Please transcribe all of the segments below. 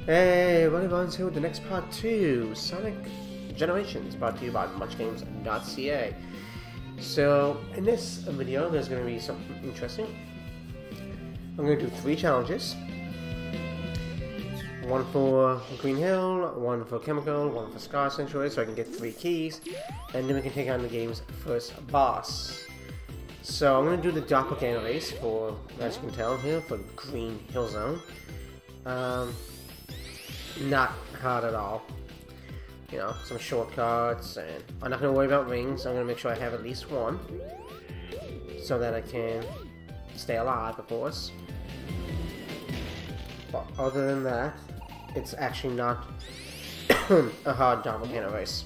Hey, everyone's here with the next part 2, Sonic Generations, brought to you by muchgames.ca. So, in this video, there's going to be something interesting. I'm going to do 3 challenges. One for Green Hill, one for Chemical, one for Sky Sanctuary, so I can get 3 keys, and then we can take on the game's first boss. So, I'm going to do the doppelganger race for, as you can tell here, for Green Hill Zone. Not hard at all. You know, some shortcuts, and I'm not going to worry about rings. I'm going to make sure I have at least one, so that I can stay alive, of course. But other than that, it's actually not a hard doppelganger race.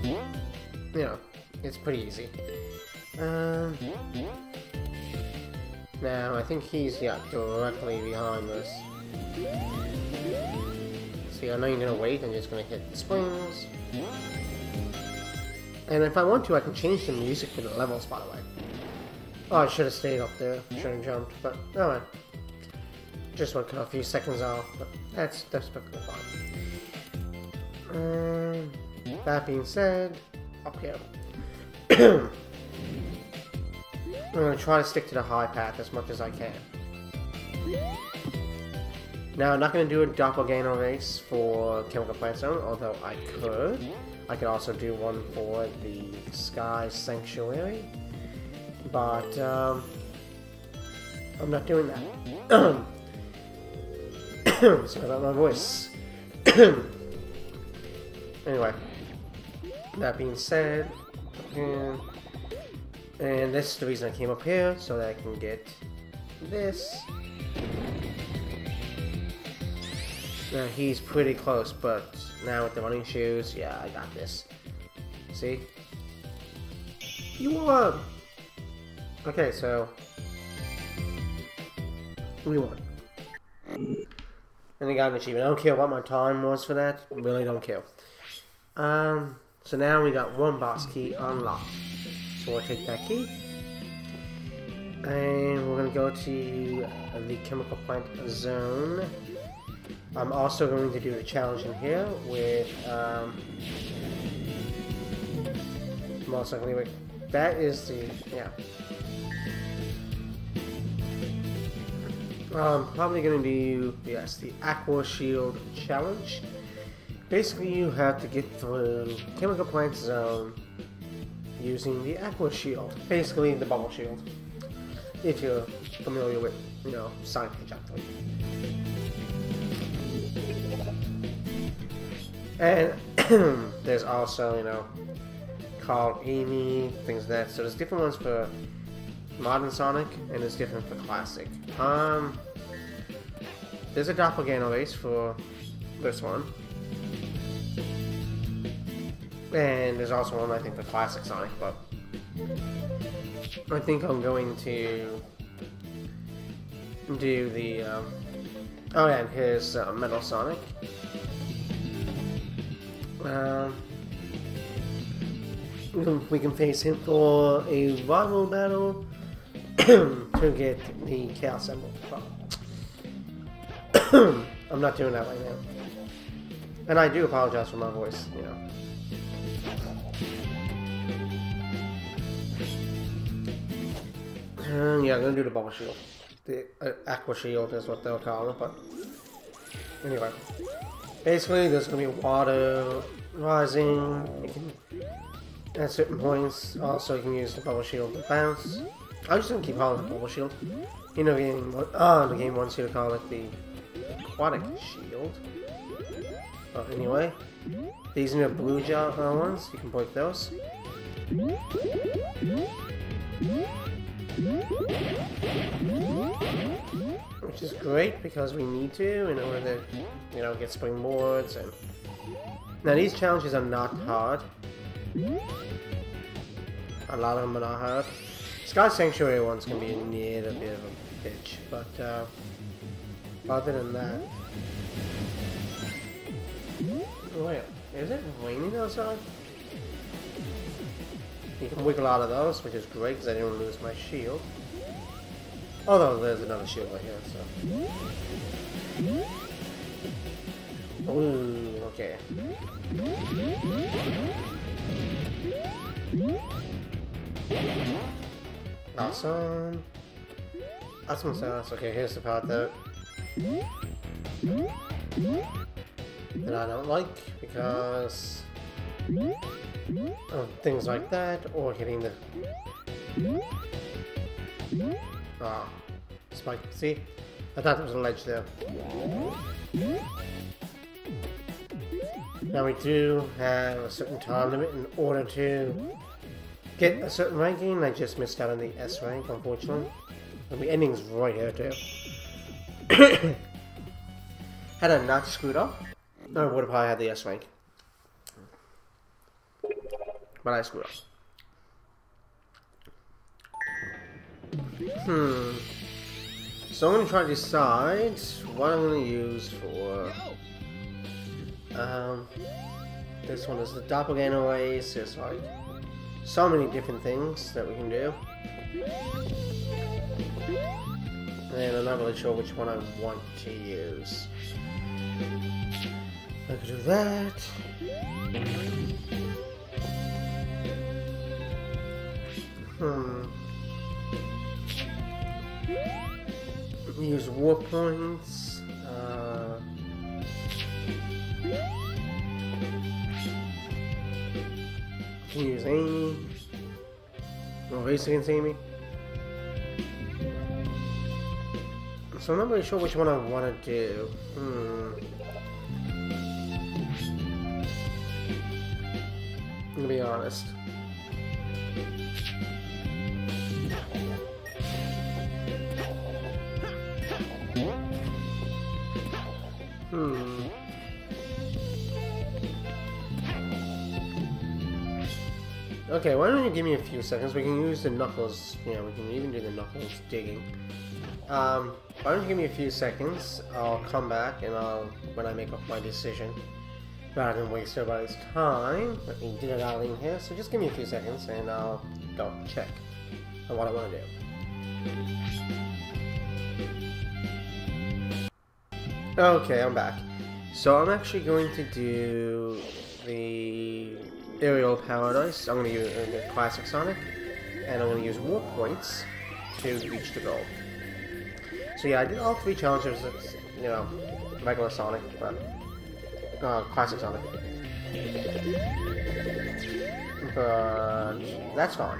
You know, it's pretty easy. Now, I think he's, directly behind us. See, I know you're gonna wait, I'm just gonna hit the springs. And if I want to, I can change the music for the levels, by the way. Oh, I should have stayed up there, should have jumped, but no, I just want to cut a few seconds off, but that's perfectly fine. That being said, up here. I'm going to try to stick to the high path as much as I can. Now, I'm not going to do a doppelganger race for Chemical Plant Zone, although I could. I could also do one for the Sky Sanctuary, but I'm not doing that. Sorry about my voice. Anyway, that being said, and this is the reason I came up here, so that I can get this. Now he's pretty close, but now with the running shoes, yeah, I got this. See? You won! Okay, so we won. And I got an achievement. I don't care what my time was for that. I really don't care. So now we got one boss key unlocked. So we'll take that key, and we're going to go to the Chemical Plant Zone. I'm also going to do the challenge in here with, anyway, that is the, yeah. I'm probably going to do, yes, the Aqua Shield challenge. Basically, you have to get through Chemical Plant Zone using the Aqua Shield, basically the bubble shield, if you're familiar with, you know, Sonic exactly. And there's also, you know, called Amy, things like that. So there's different ones for modern Sonic, and there's different for classic. There's a doppelganger race for this one. And there's also one, I think, for classic Sonic, but I think I'm going to do the, oh yeah, and here's Metal Sonic. We can face him for a rival battle to get the Chaos Emerald. I'm not doing that right now. And I do apologize for my voice, you know. Yeah, I'm gonna do the bubble shield. The Aqua Shield is what they'll call it, but anyway. Basically, there's gonna be water rising. You can, at certain points, also you can use the bubble shield to bounce. I'm just gonna keep calling it the bubble shield. You know, the game wants you to call it the aquatic shield. But anyway, these are the blue ones. You can break those. Which is great because we need to in order to, you know, get springboards. And now these challenges are not hard. A lot of them are not hard. Sky Sanctuary ones can be a bit of a bitch, but other than that, wait, is it raining outside? You can wiggle out of those, which is great because I didn't lose my shield. Although there's another shield right here, so. Ooh, okay. Awesome. Awesome sauce. Okay, here's the part that I don't like because of things like that, or hitting the spike. See, I thought there was a ledge there. Now we do have a certain time limit in order to get a certain ranking. I just missed out on the S rank, unfortunately. And the ending's right here too. Had I not screwed up, I would have probably had the S rank. But I screwed up. So I'm going to try to decide what I'm going to use for... this one is the doppelganger race. There's like so many different things that we can do. And I'm not really sure which one I want to use. I could do that. Use war points. Can use Amy. Or race against Amy. So I'm not really sure which one I want to do. I'm gonna be honest. Okay, why don't you give me a few seconds? We can use the knuckles. Yeah, we can even do the knuckles digging. Why don't you give me a few seconds? I'll come back and when I make up my decision, rather than waste everybody's time. Let me get it out in here. So just give me a few seconds and I'll go check on what I want to do. Okay, I'm back. So I'm actually going to do the Aerial Paradise. I'm going to use the Classic Sonic, and I'm going to use War Points to reach the goal. So yeah, I did all three challenges, you know, regular Sonic, but Classic Sonic. But that's gone.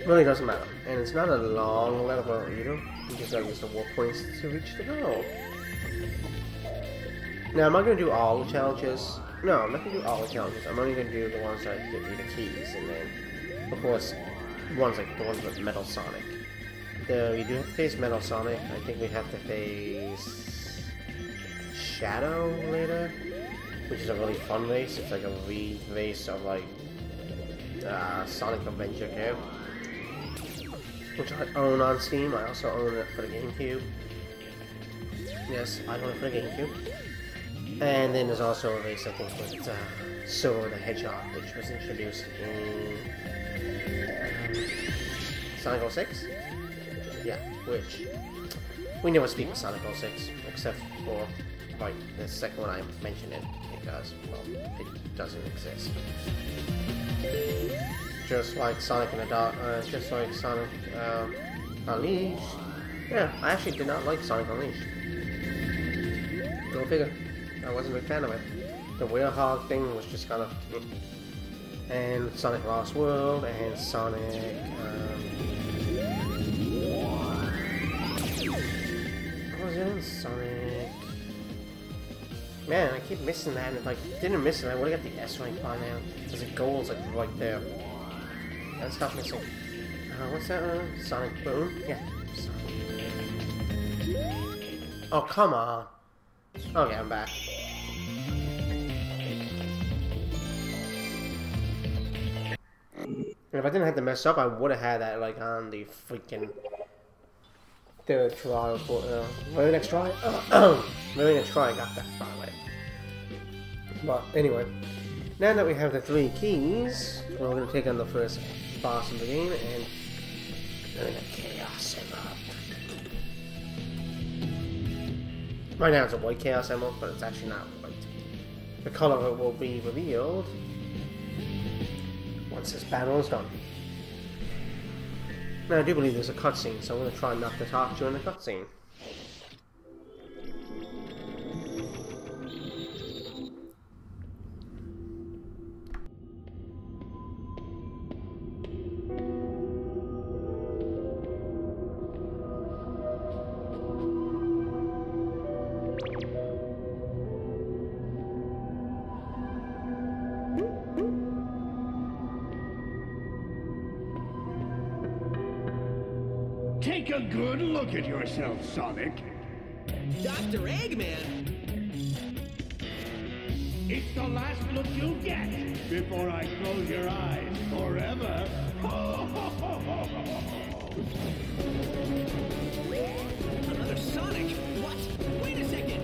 Really doesn't matter, and it's not a long level either. You just gotta use the War Points to reach the goal. Now, am I going to do all the challenges? No, I'm not going to do all the challenges. I'm only going to do the ones that give me the keys, and then, of course, ones like the ones with Metal Sonic. We do have to face Metal Sonic. I think we have to face Shadow later, which is a really fun race. It's like a race of like Sonic Adventure 2, which I own on Steam. I also own it for the GameCube. Yes, I own it for the GameCube. And then there's also a race, I think, with Silver the Hedgehog, which was introduced in Sonic 06? Yeah, which we never speak of Sonic 06, except for like the second one I mentioned it, because, well, it doesn't exist. Just like Sonic in the Dark, just like Sonic Unleashed. Yeah, I actually did not like Sonic Unleashed. Go figure. I wasn't a big fan of it. The Werehog thing was just kind of... And Sonic Lost World, and Sonic... what was it? Sonic... Man, I keep missing that, and if I didn't miss it, I would've got the S rank by now. Because the goal's like right there. Let's stop missing. What's that? Sonic Boom? Yeah. Sonic. Oh, come on. Okay, I'm back. And if I didn't have to mess up, I would have had that like on the freaking third try. Very next try. Very next try, I got that by the way. But anyway, now that we have the three keys, we're going to take on the first boss in the game, and then a Chaos Emerald. Right now it's a white Chaos Emerald, but it's actually not white. The color of it will be revealed once this battle is done. Now I do believe there's a cutscene, so I'm going to try not to talk during the cutscene. Take a good look at yourself, Sonic. Dr. Eggman? It's the last look you'll get before I close your eyes forever. Another Sonic? What? Wait a second!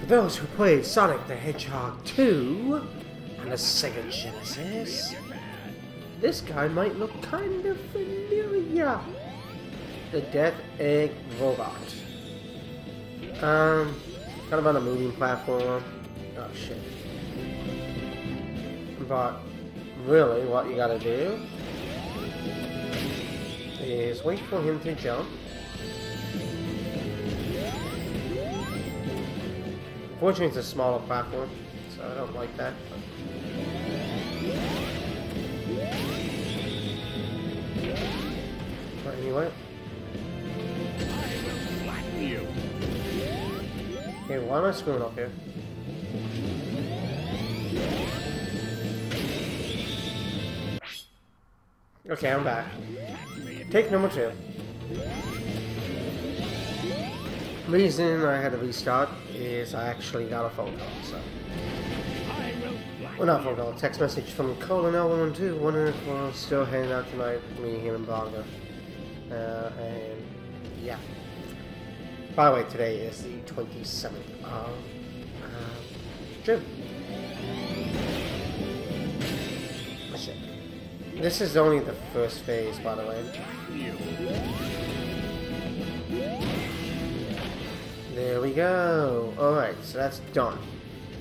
Those who played Sonic the Hedgehog 2 on the Sega Genesis, this guy might look kind of familiar. The Death Egg Robot. Kind of on a moving platform. Oh shit. But really, what you gotta do is wait for him to jump. Fortunately, it's a smaller platform, so I don't like that. But anyway. Okay, why am I screwing up here? Okay, I'm back. Take number 2. The reason I had to restart is I actually got a phone call, so... Well, not phone call, text message from Colin L112, wondering if we're still heading out tonight, me, him, and Bonga. And... yeah. By the way, today is the 27th of... June. Shit. This is only the first phase, by the way. There we go. Alright, so that's done.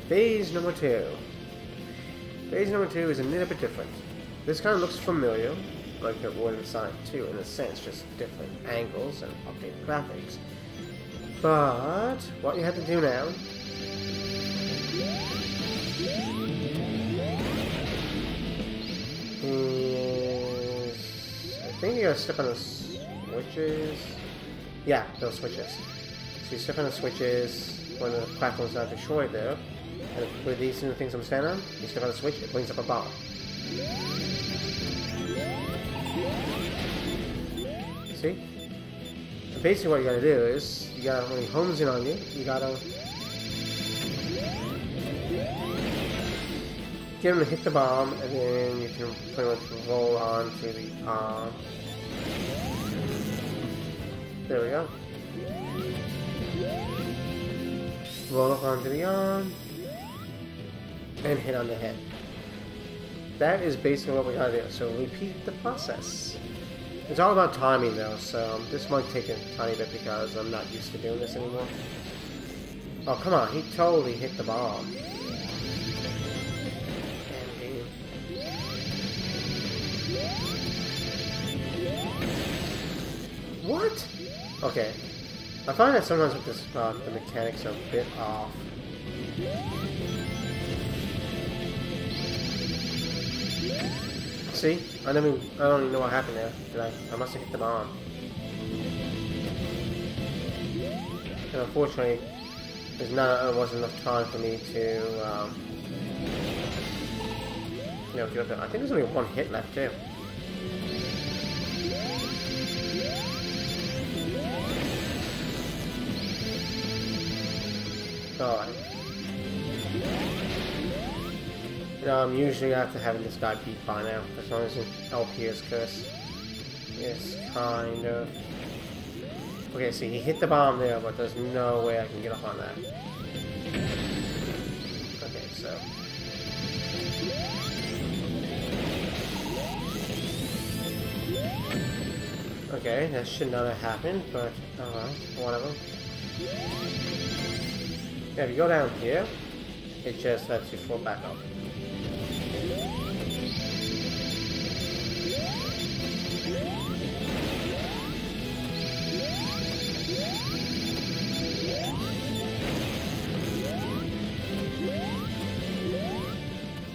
Phase number 2. Phase number 2 is a little bit different. This kind of looks familiar, like it would in Sonic 2 in a sense, just different angles and updated graphics. But what you have to do now is... I think you gotta step on the switches. Yeah, those switches. So you step on the switches when the platform's not destroyed there. And with these new things I'm standing on, you step on the switch, it brings up a bomb. See? And basically what you gotta do is, you gotta, when he homes in on you, you gotta get him to hit the bomb, and then you can pretty much roll on to the arm. There we go. Roll up onto the arm, and hit on the head. That is basically what we gotta do, so repeat the process. It's all about timing though, so this might take a tiny bit because I'm not used to doing this anymore. Oh, come on, he totally hit the bomb. What? Okay. I find that sometimes with this the mechanics are a bit off. See? I don't even know what happened there. I must have hit the bomb. And unfortunately, There wasn't enough time for me to, you know, get up there. I think there's only one hit left too. Alright. You know, I'm usually after having this guy beat by now, as long as LP's curse is kind of... Okay, see, he hit the bomb there, but there's no way I can get up on that. Okay, so... Okay, that should not have happened, but whatever. Yeah, if you go down here, it just lets you fall back up.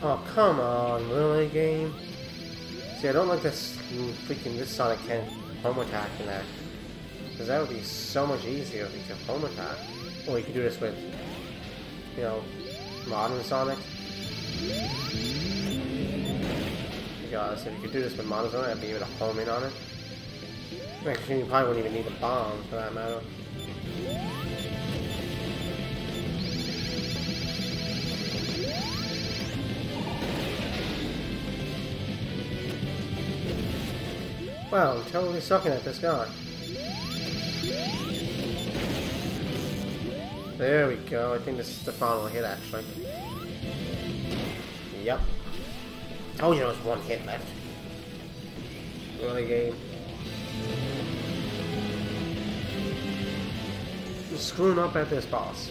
Oh, come on, really, game? See, I don't like this Sonic can home attack in that. Because that would be so much easier if you could home attack. Or you could do this with, you know, modern Sonic. Because if you could do this with modern Sonic, I'd be able to home in on it. Actually, you probably wouldn't even need a bomb for that matter. Wow, I'm totally sucking at this guy. There we go. I think this is the final hit, actually. Yep. Told you there was one hit left. Really, game. You're screwing up at this boss.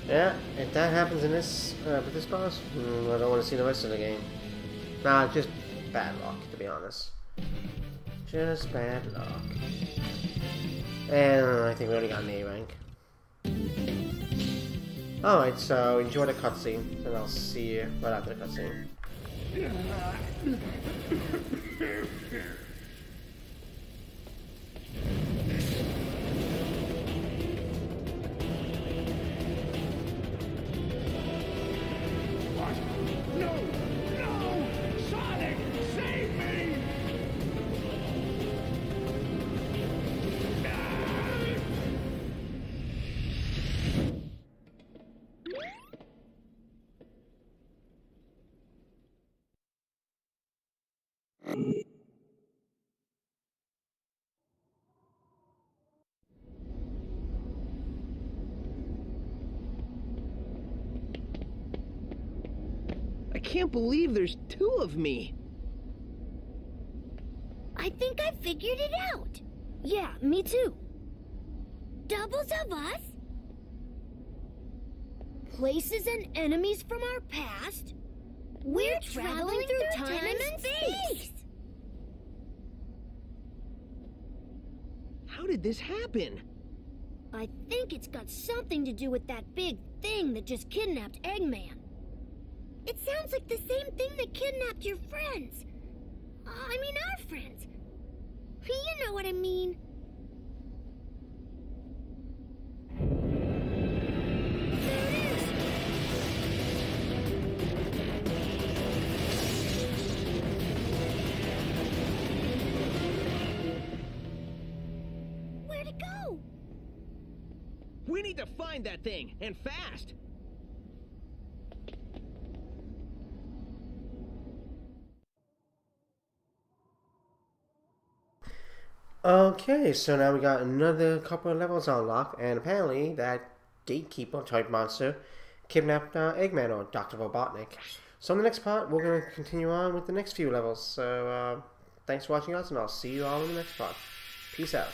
Yeah, if that happens in this, with this boss, I don't want to see the rest of the game. Nah, just bad luck, to be honest. Just bad luck. And I think we already got an A rank. Alright, so enjoy the cutscene, and I'll see you right after the cutscene. What? No! No! Sonic, save me! I can't believe there's two of me. I think I figured it out. Yeah, me too. Doubles of us? Places and enemies from our past? We're traveling through time and space! How did this happen? I think it's got something to do with that big thing that just kidnapped Eggman. It sounds like the same thing that kidnapped your friends. I mean our friends. You know what I mean. There it is! Where'd it go? We need to find that thing, and fast. Okay, so now we got another couple of levels unlocked, and apparently that gatekeeper type monster kidnapped Eggman, or Dr. Robotnik. So in the next part, we're going to continue on with the next few levels. So thanks for watching, guys, and I'll see you all in the next part. Peace out.